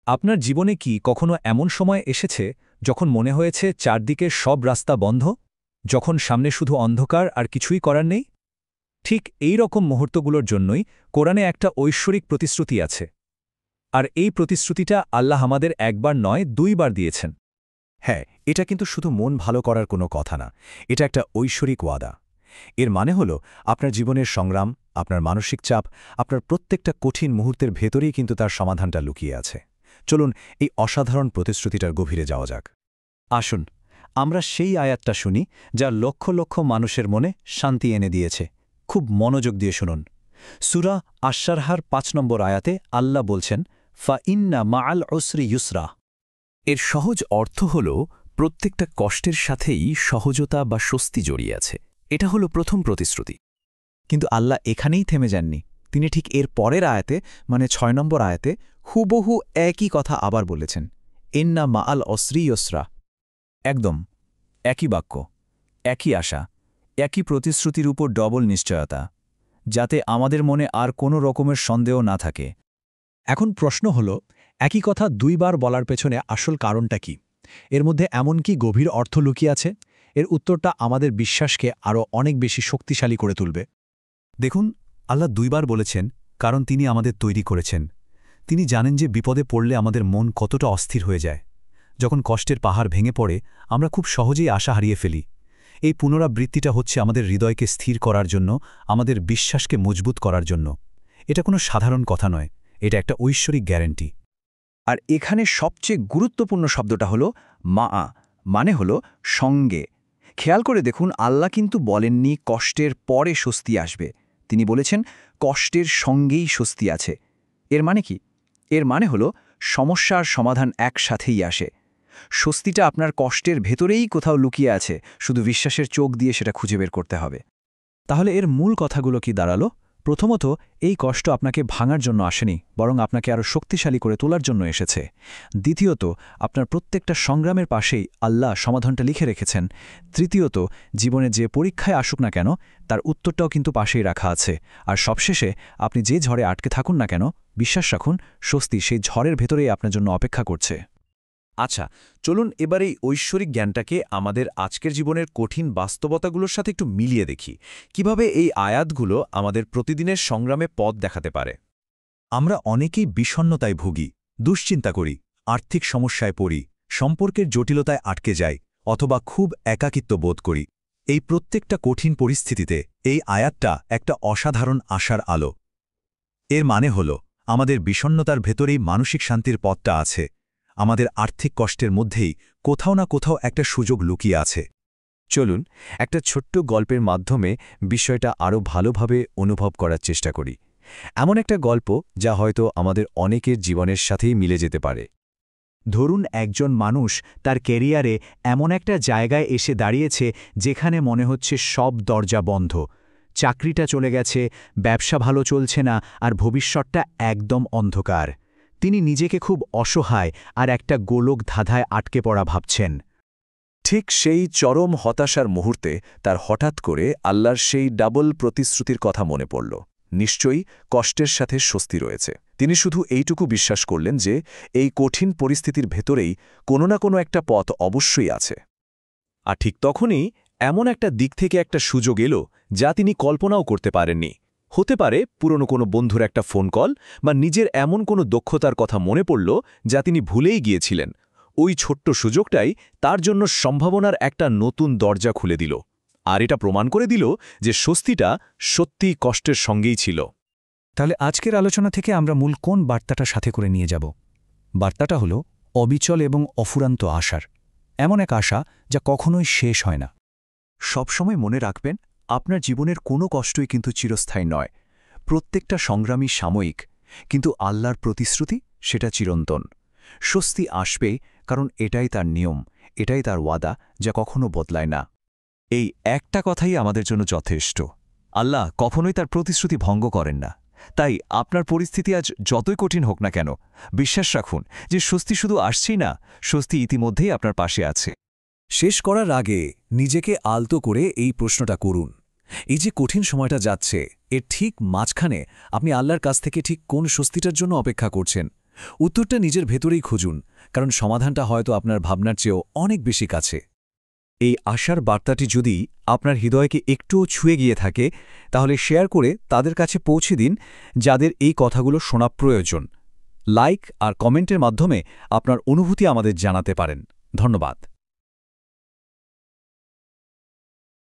আপনার জীবনে কি কখনো এমন সময় এসেছে যখন মনে হয়েছে চারদিকে সব রাস্তা বন্ধ, যখন সামনে শুধু অন্ধকার আর কিছুই করার নেই? ঠিক এই রকম মুহূর্তগুলোর জন্যই কোরআনে একটা ঐশ্বরিক প্রতিশ্রুতি আছে। আর এই প্রতিশ্রুতিটা আল্লাহ আমাদের একবার নয় দুইবার দিয়েছেন। হ্যাঁ, এটা কিন্তু শুধু মন ভালো করার কোনো কথা না, এটা একটা ঐশ্বরিক ওয়াদা। এর মানে হল আপনার জীবনের সংগ্রাম, আপনার মানসিক চাপ, আপনার প্রত্যেকটা কঠিন মুহূর্তের ভেতরেই কিন্তু তার সমাধানটা লুকিয়ে আছে। চলুন এই অসাধারণ প্রতিশ্রুতিটার গভীরে যাওয়া যাক। আসুন আমরা সেই আয়াতটা শুনি যা লক্ষ লক্ষ মানুষের মনে শান্তি এনে দিয়েছে। খুব মনোযোগ দিয়ে শুনুন। সূরা আশ-শারহার ৫ নম্বর আয়াতে আল্লাহ বলছেন, ফা ইন্না মাআল উসরি ইউসরা। এর সহজ অর্থ হল প্রত্যেকটা কষ্টের সাথেই সহজতা বা স্বস্তি জড়িয়ে আছে। এটা হলো প্রথম প্রতিশ্রুতি। কিন্তু আল্লাহ এখানেই থেমে যাননি। তিনি ঠিক এর পরের আয়াতে, মানে ৬ নম্বর আয়াতে হুবহু একই কথা আবার বলেছেন, ইন্না মাআল উসরি ইউসরা। একদম একই বাক্য, একই আশা, একই প্রতিশ্রুতির উপর ডবল নিশ্চয়তা, যাতে আমাদের মনে আর কোনো রকমের সন্দেহ না থাকে। এখন প্রশ্ন হল, একই কথা দুইবার বলার পেছনে আসল কারণটা কি? এর মধ্যে এমন কি গভীর অর্থ লুকিয়ে আছে? এর উত্তরটা আমাদের বিশ্বাসকে আরও অনেক বেশি শক্তিশালী করে তুলবে। দেখুন, আল্লাহ দুইবার বলেছেন কারণ তিনি আমাদের তৈরি করেছেন। তিনি জানেন যে বিপদে পড়লে আমাদের মন কতটা অস্থির হয়ে যায়। যখন কষ্টের পাহাড় ভেঙে পড়ে আমরা খুব সহজেই আশা হারিয়ে ফেলি। এই পুনরাবৃত্তিটা হচ্ছে আমাদের হৃদয়কে স্থির করার জন্য, আমাদের বিশ্বাসকে মজবুত করার জন্য। এটা কোনো সাধারণ কথা নয়, এটা একটা ঐশ্বরিক গ্যারান্টি। আর এখানে সবচেয়ে গুরুত্বপূর্ণ শব্দটা হলো মাআ, মানে হলো সঙ্গে। খেয়াল করে দেখুন, আল্লাহ কিন্তু বলেননি কষ্টের পরে স্বস্তি আসবে। তিনি বলেছেন কষ্টের সঙ্গেই স্বস্তি আছে। এর মানে কি? এর মানে হলো সমস্যার সমাধান একসাথেই আসে। স্বস্তিটা আপনার কষ্টের ভেতরেই কোথাও লুকিয়ে আছে, শুধু বিশ্বাসের চোখ দিয়ে সেটা খুঁজে বের করতে হবে। তাহলে এর মূল কথাগুলো কি দাঁড়ালো? প্রথমত, এই কষ্ট আপনাকে ভাঙার জন্য আসেনি, বরং আপনাকে আরও শক্তিশালী করে তোলার জন্য এসেছে। দ্বিতীয়ত, আপনার প্রত্যেকটা সংগ্রামের পাশেই আল্লাহ সমাধানটা লিখে রেখেছেন। তৃতীয়ত, জীবনে যে পরীক্ষায় আসুক না কেন, তার উত্তরটাও কিন্তু পাশেই রাখা আছে। আর সবশেষে, আপনি যে ঝড়ে আটকে থাকুন না কেন, বিশ্বাস রাখুন, স্বস্তি সেই ঝড়ের ভেতরেই আপনার জন্য অপেক্ষা করছে। আচ্ছা, চলুন এবার এই ঐশ্বরিক জ্ঞানটাকে আমাদের আজকের জীবনের কঠিন বাস্তবতাগুলোর সাথে একটু মিলিয়ে দেখি, কিভাবে এই আয়াতগুলো আমাদের প্রতিদিনের সংগ্রামে পথ দেখাতে পারে। আমরা অনেকেই বিষণ্ণতায় ভুগি, দুশ্চিন্তা করি, আর্থিক সমস্যায় পড়ি, সম্পর্কের জটিলতায় আটকে যাই, অথবা খুব একাকিত্ব বোধ করি। এই প্রত্যেকটা কঠিন পরিস্থিতিতে এই আয়াতটা একটা অসাধারণ আশার আলো। এর মানে হল আমাদের বিষণ্ণতার ভেতরেই মানসিক শান্তির পথটা আছে। আমাদের আর্থিক কষ্টের মধ্যেই কোথাও না কোথাও একটা সুযোগ লুকিয়ে আছে। চলুন একটা ছোট্ট গল্পের মাধ্যমে বিষয়টা আরও ভালোভাবে অনুভব করার চেষ্টা করি। এমন একটা গল্প যা হয়তো আমাদের অনেকের জীবনের সাথেই মিলে যেতে পারে। ধরুন, একজন মানুষ তার ক্যারিয়ারে এমন একটা জায়গায় এসে দাঁড়িয়েছে যেখানে মনে হচ্ছে সব দরজা বন্ধ। চাকরিটা চলে গেছে, ব্যবসা ভালো চলছে না, আর ভবিষ্যৎটা একদম অন্ধকার। তিনি নিজেকে খুব অসহায় আর একটা গোলক ধাঁধায় আটকে পড়া ভাবছেন। ঠিক সেই চরম হতাশার মুহূর্তে তার হঠাৎ করে আল্লাহর সেই ডাবল প্রতিশ্রুতির কথা মনে পড়ল। নিশ্চয়ই কষ্টের সাথে স্বস্তি রয়েছে। তিনি শুধু এইটুকু বিশ্বাস করলেন যে এই কঠিন পরিস্থিতির ভেতরেই কোনো না কোনো একটা পথ অবশ্যই আছে। আর ঠিক তখনই এমন একটা দিক থেকে একটা সুযোগ এলো যা তিনি কল্পনাও করতে পারেননি। হতে পারে পুরনো কোনো বন্ধুর একটা ফোন কল, বা নিজের এমন কোনো দক্ষতার কথা মনে পড়ল যা তিনি ভুলেই গিয়েছিলেন। ওই ছোট্ট সুযোগটাই তার জন্য সম্ভাবনার একটা নতুন দরজা খুলে দিল। আর এটা প্রমাণ করে দিল যে স্বস্তিটা সত্যিই কষ্টের সঙ্গেই ছিল। তাহলে আজকের আলোচনা থেকে আমরা মূল কোন বার্তাটা সাথে করে নিয়ে যাব? বার্তাটা হলো অবিচল এবং অফুরান্ত আশার। এমন এক আশা যা কখনোই শেষ হয় না। সবসময় মনে রাখবেন, আপনার জীবনের কোনো কষ্টই কিন্তু চিরস্থায়ী নয়। প্রত্যেকটা সংগ্রামী সাময়িক, কিন্তু আল্লাহর প্রতিশ্রুতি সেটা চিরন্তন। স্বস্তি আসবে, কারণ এটাই তার নিয়ম, এটাই তার ওয়াদা, যা কখনো বদলায় না। এই একটা কথাই আমাদের জন্য যথেষ্ট। আল্লাহ কখনোই তার প্রতিশ্রুতি ভঙ্গ করেন না। তাই আপনার পরিস্থিতি আজ যতই কঠিন হোক না কেন, বিশ্বাস রাখুন যে স্বস্তি শুধু আসছেই না, স্বস্তি ইতিমধ্যেই আপনার পাশে আছে। শেষ করার আগে নিজেকে আলতো করে এই প্রশ্নটা করুন, এই যে কঠিন সময়টা যাচ্ছে, এর ঠিক মাঝখানে আপনি আল্লাহর কাছ থেকে ঠিক কোন স্বস্তিটার জন্য অপেক্ষা করছেন? উত্তরটা নিজের ভেতরেই খুঁজুন, কারণ সমাধানটা হয়তো আপনার ভাবনার চেয়েও অনেক বেশি কাছে। এই আশার বার্তাটি যদি আপনার হৃদয়কে একটুও ছুঁয়ে গিয়ে থাকে, তাহলে শেয়ার করে তাদের কাছে পৌঁছে দিন যাদের এই কথাগুলো শোনা প্রয়োজন। লাইক আর কমেন্টের মাধ্যমে আপনার অনুভূতি আমাদের জানাতে পারেন। ধন্যবাদ।